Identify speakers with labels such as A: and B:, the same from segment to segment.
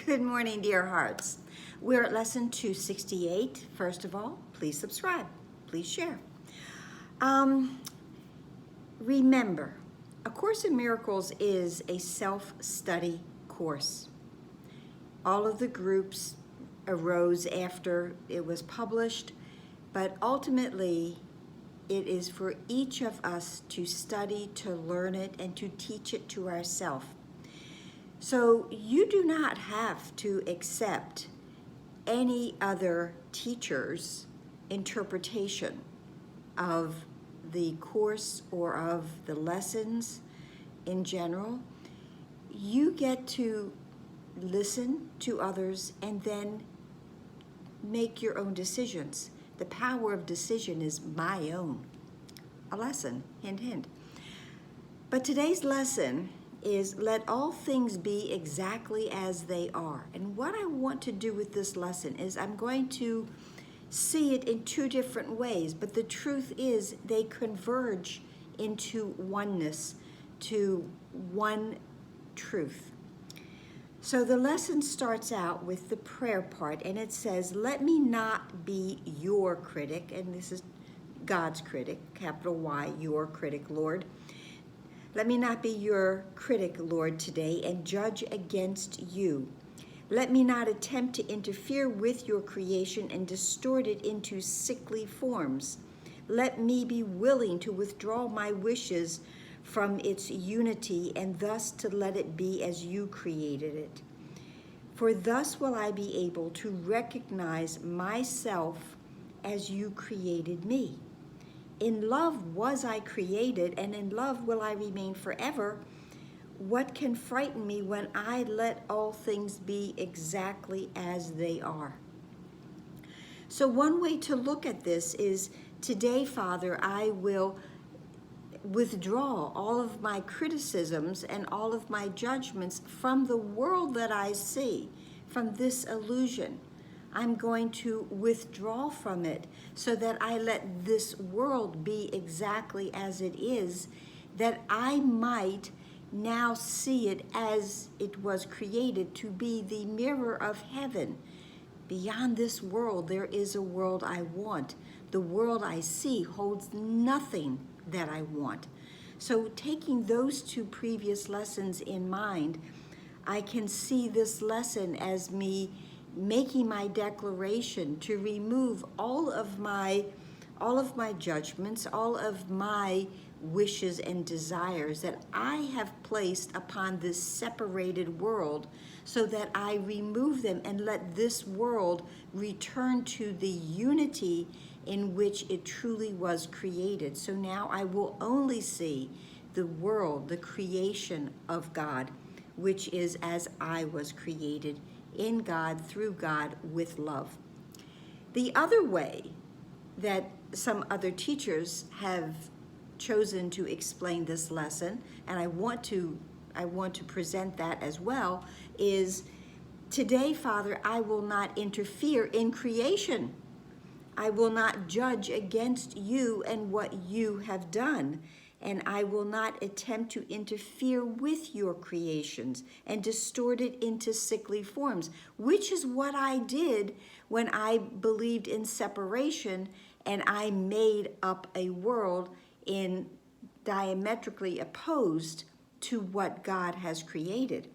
A: Good morning, dear hearts. We're at lesson 268. First of all, please subscribe. Please share. Remember, A Course in Miracles is a self-study course. All of the groups arose after it was published, but ultimately it is for each of us to study, to learn it, and to teach it to ourselves. So you do not have to accept any other teacher's interpretation of the course or of the lessons in general. You get to listen to others and then make your own decisions. The power of decision is my own. A lesson, hint, hint. But today's lesson is let all things be exactly as they are. And what I want to do with this lesson is I'm going to see it in two different ways, but the truth is they converge into oneness, to one truth. So the lesson starts out with the prayer part, and it says, let me not be your critic, and this is God's critic, capital Y, your critic, Lord. Let me not be your critic, Lord, today and judge against you. Let me not attempt to interfere with your creation and distort it into sickly forms. Let me be willing to withdraw my wishes from its unity and thus to let it be as you created it. For thus will I be able to recognize myself as you created me. In love was I created, and in love will I remain forever. What can frighten me when I let all things be exactly as they are? So one way to look at this is, today, Father, I will withdraw all of my criticisms and all of my judgments from the world that I see, from this illusion. I'm going to withdraw from it so that I let this world be exactly as it is, that I might now see it as it was created to be the mirror of heaven. Beyond this world, there is a world I want. The world I see holds nothing that I want. So taking those two previous lessons in mind, I can see this lesson as me making my declaration to remove all of my judgments, all of my wishes and desires that I have placed upon this separated world, so that I remove them and let this world return to the unity in which it truly was created. So now I will only see the world, the creation of God, which is as I was created, in God, through God, with love. The other way that some other teachers have chosen to explain this lesson, and I want to present that as well, is today, Father, I will not interfere in creation. I will not judge against you and what you have done. And I will not attempt to interfere with your creations and distort it into sickly forms, which is what I did when I believed in separation and I made up a world in diametrically opposed to what God has created.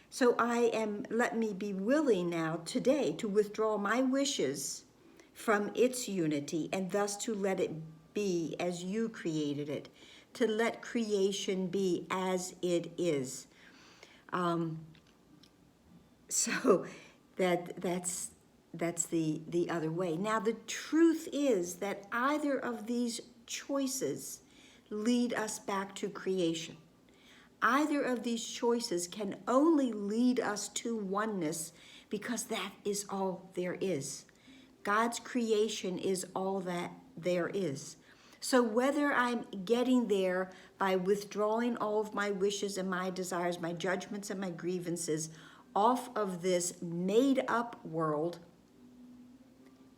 A: So let me be willing now today to withdraw my wishes from its unity and thus to let it be as you created it, to let creation be as it is. So that's the other way. Now the truth is that either of these choices lead us back to creation. Either of these choices can only lead us to oneness, because that is all there is. God's creation is all that there is. So whether I'm getting there by withdrawing all of my wishes and my desires, my judgments and my grievances off of this made-up world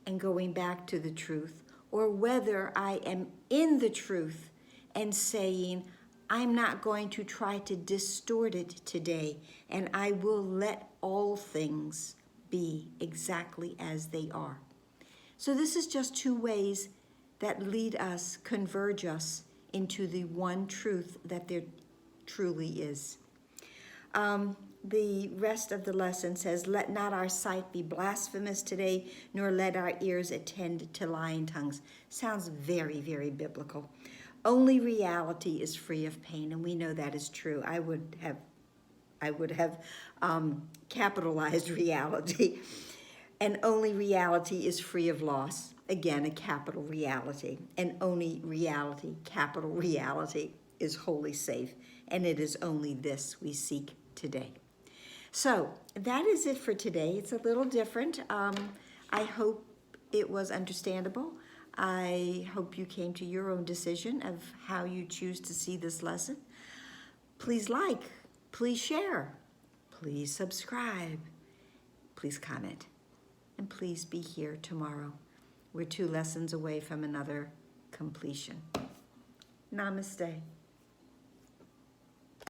A: and going back to the truth, or whether I am in the truth and saying, I'm not going to try to distort it today, and I will let all things be exactly as they are. So this is just two ways that lead us, converge us into the one truth that there truly is. The rest of the lesson says, let not our sight be blasphemous today, nor let our ears attend to lying tongues. Sounds very, very biblical. Only reality is free of pain, and we know that is true. I would have capitalized reality. And only reality is free of loss. Again, a capital reality. And only reality, capital reality, is wholly safe. And it is only this we seek today. So that is it for today. It's a little different. I hope it was understandable. I hope you came to your own decision of how you choose to see this lesson. Please like, please share, please subscribe, please comment, and please be here tomorrow. We're 2 lessons away from another completion. Namaste.